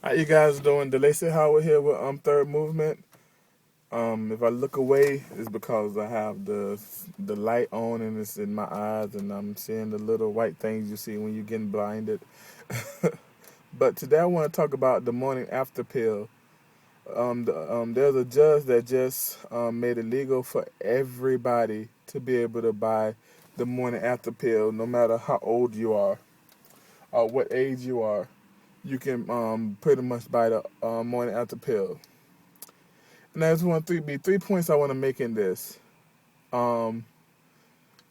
How you guys doing? DeLacy Howard here with Third Movement. If I look away, it's because I have the light on and it's in my eyes, and I'm seeing the little white things you see when you're getting blinded. But today I want to talk about the morning after pill. There's a judge that just made it legal for everybody to be able to buy the morning after pill, no matter how old you are or what age you are. You can pretty much buy the morning after pill. And there's be 3 points I want to make in this. Um,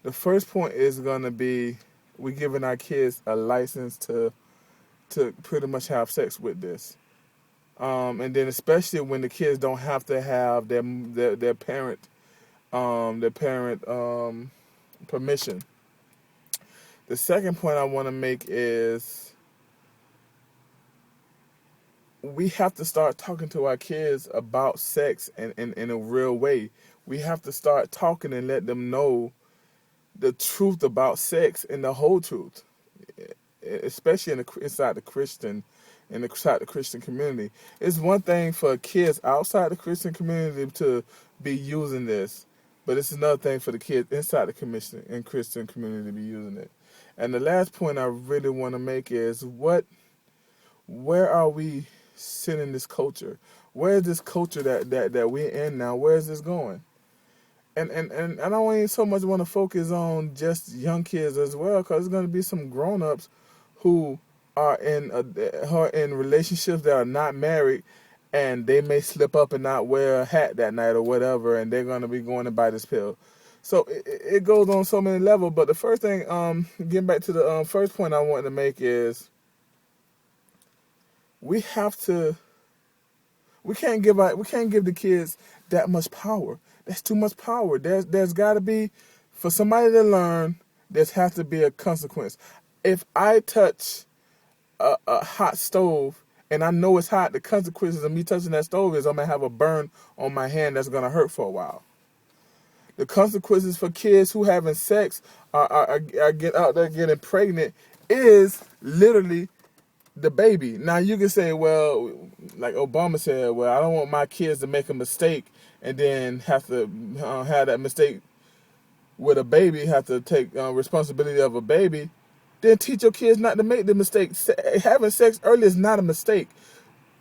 the first point is gonna be we giving our kids a license to pretty much have sex with this. And then especially when the kids don't have to have their parent permission. The second point I want to make is we have to start talking to our kids about sex in a real way. We have to start talking and let them know the truth about sex and the whole truth, especially inside the inside the Christian community. It's one thing for kids outside the Christian community to be using this, but it's another thing for the kids inside the Christian community to be using it. And the last point I really want to make is where are we sending this culture? Where is this culture that we're in now? Where is this going? And I don't even so much want to focus on just young kids as well, because there's going to be some grown-ups who are in relationships that are not married, and they may slip up and not wear a hat that night or whatever, and they're going to be going to buy this pill. So it goes on so many levels. But the first thing, getting back to the first point I wanted to make is we have to. We can't give the kids that much power. That's too much power. There's got to be, for somebody to learn, there has to be a consequence. If I touch a hot stove and I know it's hot, the consequences of me touching that stove is I'm gonna have a burn on my hand that's gonna hurt for a while. The consequences for kids who having sex are get out there getting pregnant is literally the baby. Now you can say, well, like Obama said, well, I don't want my kids to make a mistake and then have to have that mistake with a baby, have to take responsibility of a baby. Then teach your kids not to make the mistake. Having sex early is not a mistake.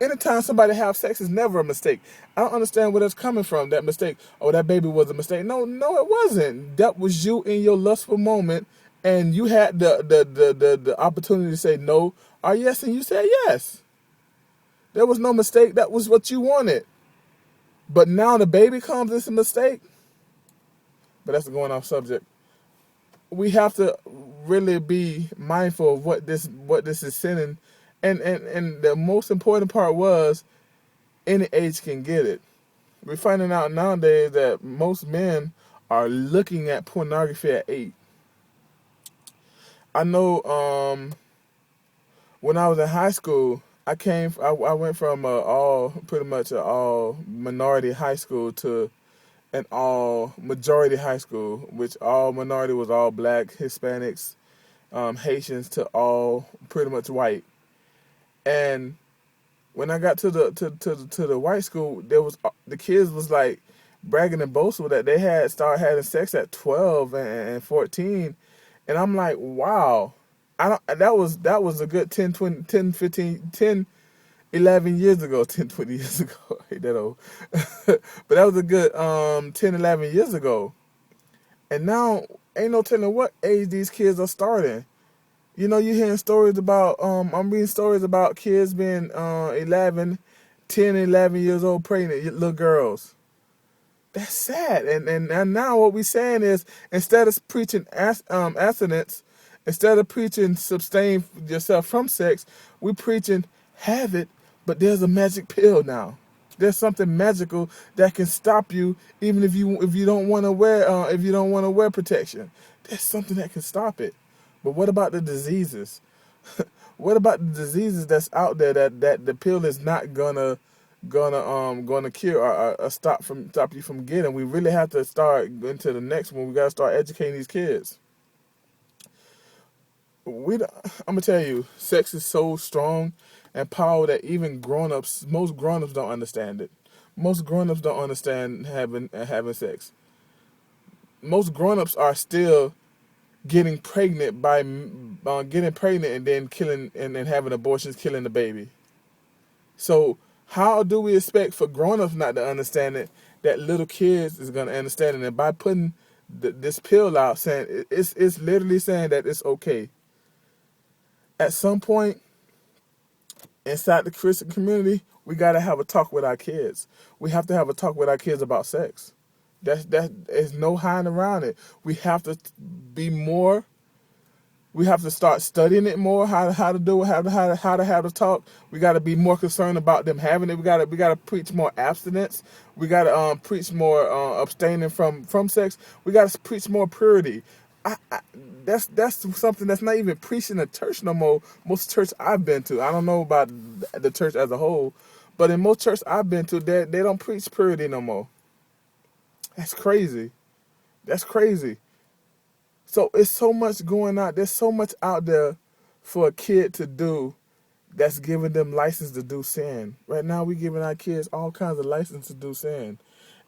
Anytime somebody have sex is never a mistake. I don't understand where that's coming from, that mistake. Oh, that baby was a mistake. No, it wasn't. That was you in your lustful moment, and you had the opportunity to say no or yes, and you said yes. There was no mistake. That was what you wanted. But now the baby comes, it's a mistake. But that's going off subject. We have to really be mindful of what this is sending, and the most important part was any age can get it. We're finding out nowadays that most men are looking at pornography at 8. I know when I was in high school, I went from pretty much an all minority high school to an all majority high school, which all minority was all black, Hispanics, Haitians, to all pretty much white. And when I got to the white school, there was the kids was like bragging and boasting that they had started having sex at 12 and 14, and I'm like, wow. I don't, that was a good 10, 20, 10, 15, 10, 11 years ago, 10, 20 years ago. I hate that old. But that was a good 10, 11 years ago. And now, ain't no telling what age these kids are starting. You know, you're hearing stories about, I'm reading stories about kids being 11, 10, 11 years old pregnant, little girls. That's sad. And now what we're saying is, instead of preaching abstinence, instead of preaching sustain yourself from sex, we're preaching have it, but there's a magic pill now. There's something magical that can stop you, even if you don't want to wear protection. There's something that can stop it. But what about the diseases? What about the diseases that's out there that the pill is not gonna cure or stop you from getting? We really have to start into the next one. We gotta start educating these kids. I'm gonna tell you, sex is so strong and power that even most grown-ups don't understand it. Most grown-ups don't understand having sex. Most grown-ups are still getting pregnant and then killing and having abortions, killing the baby. So how do we expect for grown-ups not to understand it, that little kids is going to understand it? And by putting this pill out, saying it's literally saying that it's okay. At some point inside the Christian community, we got to have a talk with our kids. We have to have a talk with our kids about sex. There's no hiding around it. We have to be more. We have to start studying it more. How to do it. How to have the talk. We got to be more concerned about them having it. We got to preach more abstinence. We got to preach more abstaining from sex. We got to preach more purity. That's something that's not even preached in the church no more. Most church I've been to, I don't know about the church as a whole, but in most church I've been to, they don't preach purity no more. That's crazy. That's crazy. So it's so much going on. There's so much out there for a kid to do that's giving them license to do sin. Right now we giving our kids all kinds of license to do sin.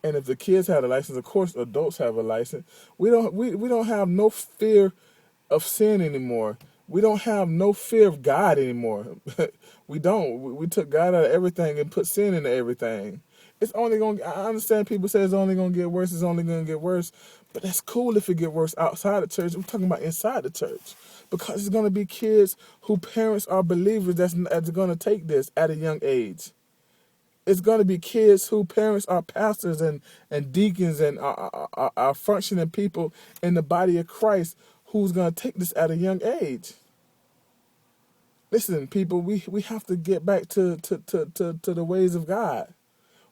And if the kids have a license, of course adults have a license. We don't have no fear of sin anymore. We don't have no fear of God anymore. We don't. We took God out of everything and put sin into everything. It's only going. I understand people say it's only going to get worse. It's only going to get worse. But that's cool if it get worse outside the church. We're talking about inside the church, because it's going to be kids whose parents are believers that's going to take this at a young age. It's going to be kids whose parents are pastors and deacons and are functioning people in the body of Christ who's going to take this at a young age. Listen, people, we have to get back to the ways of God.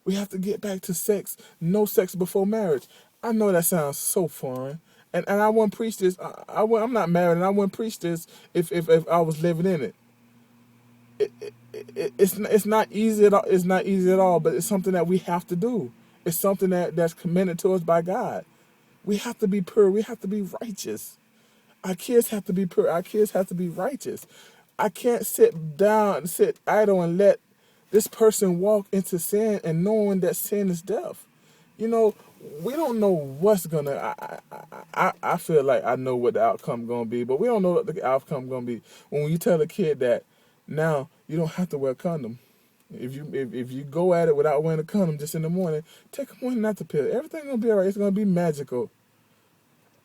We have to get back to sex, no sex before marriage. I know that sounds so foreign, and I wouldn't preach this. I'm not married, and I wouldn't preach this if I was living in it. It's not easy at all. It's not easy at all, but it's something that we have to do. It's something that's commended to us by God. We have to be pure. We have to be righteous. Our kids have to be pure. Our kids have to be righteous. I can't sit idle and let this person walk into sin and knowing that sin is death. You know, we don't know what's gonna. I feel like I know what the outcome gonna be, but we don't know what the outcome gonna be. When you tell a kid that now you don't have to wear a condom. If you go at it without wearing a condom just in the morning, take a morning after pill. Everything's gonna be alright. It's gonna be magical.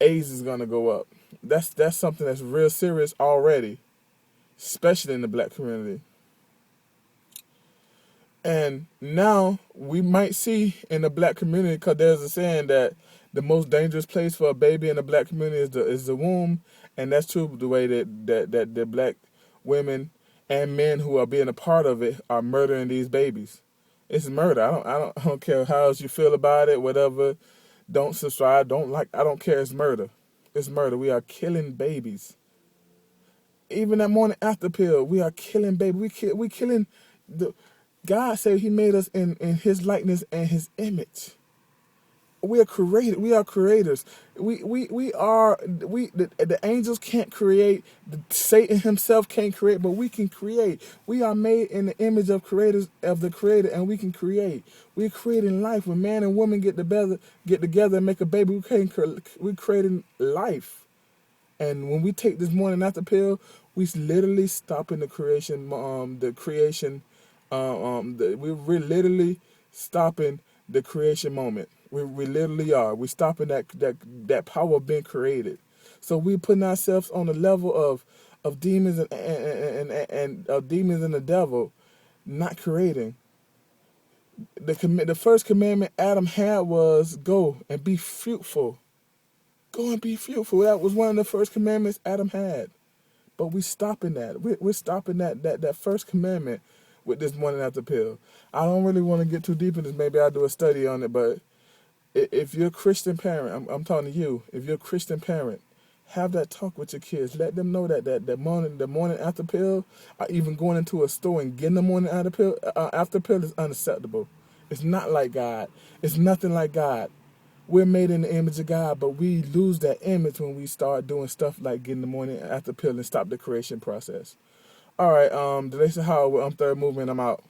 AIDS is gonna go up. That's something that's real serious already, especially in the black community. And now we might see in the black community, because there's a saying that the most dangerous place for a baby in the black community is the womb, and that's true. The way that the black women and men who are being a part of it are murdering these babies. It's murder. I don't care how else you feel about it. Whatever. Don't subscribe. Don't like. I don't care. It's murder. It's murder. We are killing babies. Even that morning after pill, we are killing babies. We killing the. God said He made us in His likeness and His image. We are created. We are creators. The angels can't create. Satan himself can't create, but we can create. We are made in the image of the Creator, and we can create. We're creating life. When man and woman get together and make a baby, we're creating life. And when we take this morning after pill, we literally stopping the creation. We're literally stopping the creation moment. We literally are. We're stopping that power of being created. So we're putting ourselves on the level of demons and demons and the devil, not creating. The first commandment Adam had was go and be fruitful. Go and be fruitful. That was one of the first commandments Adam had. But we're stopping that. We're stopping that first commandment with this morning after pill. I don't really want to get too deep in this. Maybe I'll do a study on it. But if you're a Christian parent, I'm talking to you. If you're a Christian parent, have that talk with your kids. Let them know that the morning after pill, or even going into a store and getting the morning after pill is unacceptable. It's not like God. It's nothing like God. We're made in the image of God, but we lose that image when we start doing stuff like getting the morning after pill and stop the creation process. All right. The Lacy Hall. Third movement. I'm out.